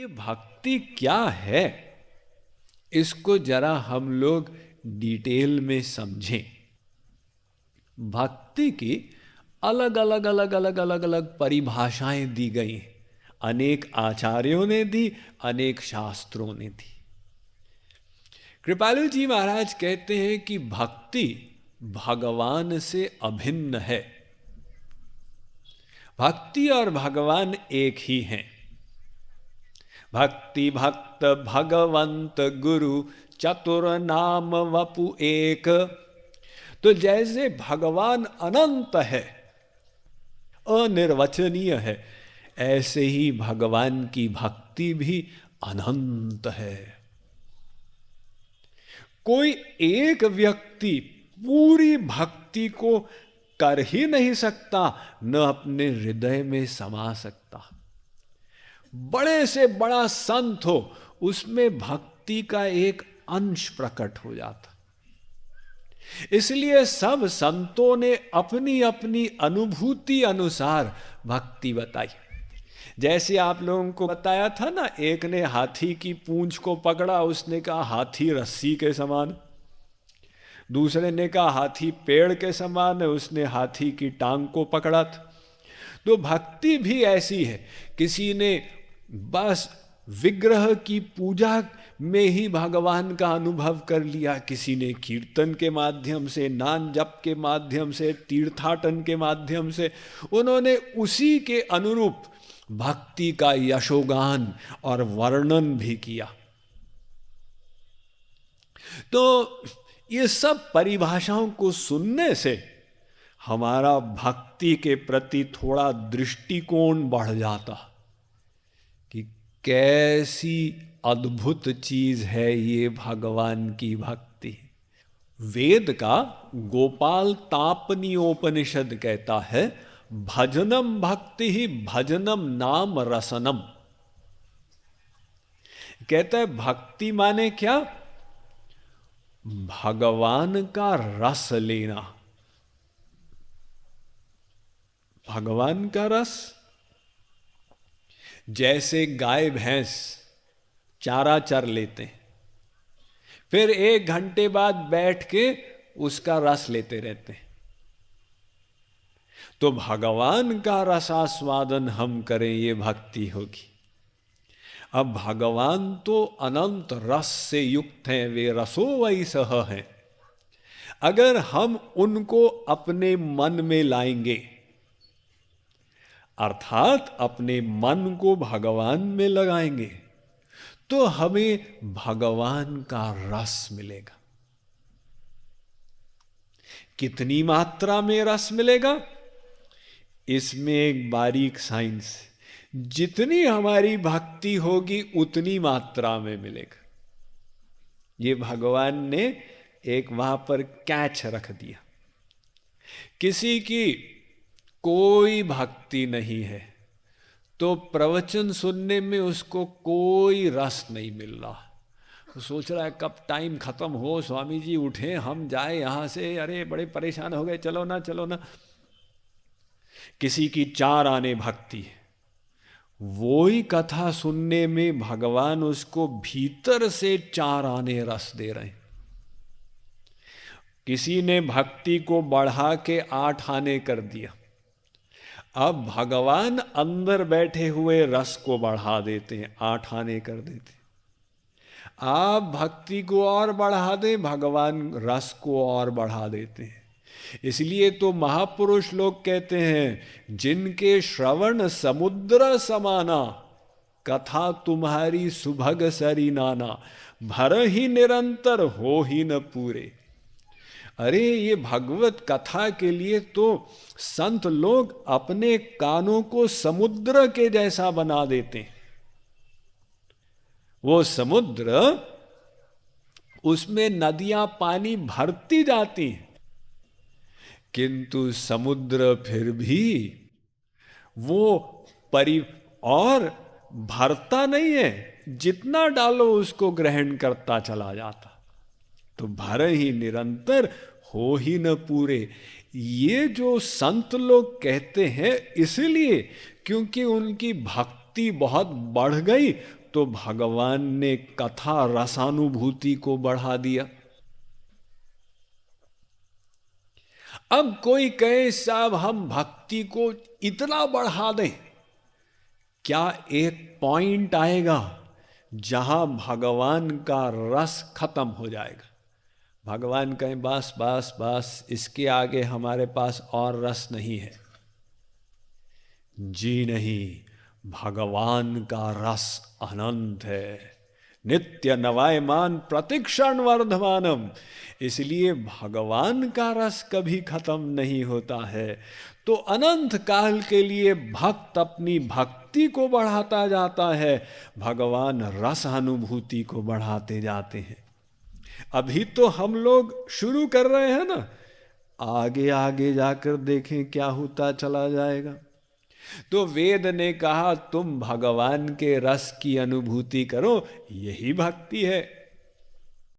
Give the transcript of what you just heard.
ये भक्ति क्या है, इसको जरा हम लोग डिटेल में समझें। भक्ति की अलग अलग अलग अलग अलग अलग परिभाषाएं दी गई हैं। अनेक आचार्यों ने दी, अनेक शास्त्रों ने दी। कृपालु जी महाराज कहते हैं कि भक्ति भगवान से अभिन्न है। भक्ति और भगवान एक ही हैं। भक्ति भक्त भगवंत गुरु चतुर नाम वपु एक। तो जैसे भगवान अनंत है, अनिर्वचनीय है, ऐसे ही भगवान की भक्ति भी अनंत है। कोई एक व्यक्ति पूरी भक्ति को कर ही नहीं सकता, न अपने हृदय में समा सकता। बड़े से बड़ा संत हो, उसमें भक्ति का एक अंश प्रकट हो जाता। इसलिए सब संतों ने अपनी अपनी अनुभूति अनुसार भक्ति बताई। जैसे आप लोगों को बताया था ना, एक ने हाथी की पूंछ को पकड़ा, उसने कहा हाथी रस्सी के समान। दूसरे ने कहा हाथी पेड़ के समान है, उसने हाथी की टांग को पकड़ा था। तो भक्ति भी ऐसी है। किसी ने बस विग्रह की पूजा में ही भगवान का अनुभव कर लिया, किसी ने कीर्तन के माध्यम से, नाम जप के माध्यम से, तीर्थाटन के माध्यम से, उन्होंने उसी के अनुरूप भक्ति का यशोगान और वर्णन भी किया। तो ये सब परिभाषाओं को सुनने से हमारा भक्ति के प्रति थोड़ा दृष्टिकोण बढ़ जाता कि कैसी अद्भुत चीज है ये भगवान की भक्ति। वेद का गोपाल तापनीयोपनिषद कहता है, भजनम भक्ति ही भजनम नाम रसनम। कहता है भक्ति माने क्या? भगवान का रस लेना। भगवान का रस। जैसे गाय भैंस चारा चर लेते हैं, फिर 1 घंटे बाद बैठ के उसका रस लेते रहते हैं। तो भगवान का रसास्वादन हम करें, ये भक्ति होगी। अब भगवान तो अनंत रस से युक्त हैं, वे रसो वैसह हैं। अगर हम उनको अपने मन में लाएंगे, अर्थात अपने मन को भगवान में लगाएंगे, तो हमें भगवान का रस मिलेगा। कितनी मात्रा में रस मिलेगा, इसमें एक बारीक साइंस। जितनी हमारी भक्ति होगी उतनी मात्रा में मिलेगा। ये भगवान ने एक वहां पर कैच रख दिया। किसी की कोई भक्ति नहीं है तो प्रवचन सुनने में उसको कोई रस नहीं मिल रहा। तो सोच रहा है कब टाइम खत्म हो, स्वामी जी उठे, हम जाए यहां से, अरे बड़े परेशान हो गए, चलो ना चलो ना। किसी की 4 आने भक्ति है, वो ही कथा सुनने में भगवान उसको भीतर से 4 आने रस दे रहे हैं। किसी ने भक्ति को बढ़ा के 8 आने कर दिया, अब भगवान अंदर बैठे हुए रस को बढ़ा देते हैं, 8 आने कर देते हैं। आप भक्ति को और बढ़ा दें, भगवान रस को और बढ़ा देते हैं। इसलिए तो महापुरुष लोग कहते हैं, जिनके श्रवण समुद्र समाना, कथा तुम्हारी सुभग सरी नाना, भर ही निरंतर हो ही न पूरे। अरे ये भगवत कथा के लिए तो संत लोग अपने कानों को समुद्र के जैसा बना देते हैं। वो समुद्र, उसमें नदियां पानी भरती जाती हैं, किंतु समुद्र फिर भी वो और भरता नहीं है, जितना डालो उसको ग्रहण करता चला जाता। तो भर ही निरंतर हो ही न पूरे। ये जो संत लोग कहते हैं इसलिए क्योंकि उनकी भक्ति बहुत बढ़ गई, तो भगवान ने कथा रसानुभूति को बढ़ा दिया। अब कोई कहे साहब हम भक्ति को इतना बढ़ा दें, क्या एक पॉइंट आएगा जहां भगवान का रस खत्म हो जाएगा? भगवान कहें बस बस बस, इसके आगे हमारे पास और रस नहीं है। जी नहीं, भगवान का रस अनंत है, नित्य नवायमान प्रतिक्षण वर्धमानम। इसलिए भगवान का रस कभी खत्म नहीं होता है। तो अनंत काल के लिए भक्त अपनी भक्ति को बढ़ाता जाता है, भगवान रस अनुभूति को बढ़ाते जाते हैं। अभी तो हम लोग शुरू कर रहे हैं ना, आगे आगे जाकर देखें क्या होता चला जाएगा। तो वेद ने कहा तुम भगवान के रस की अनुभूति करो, यही भक्ति है।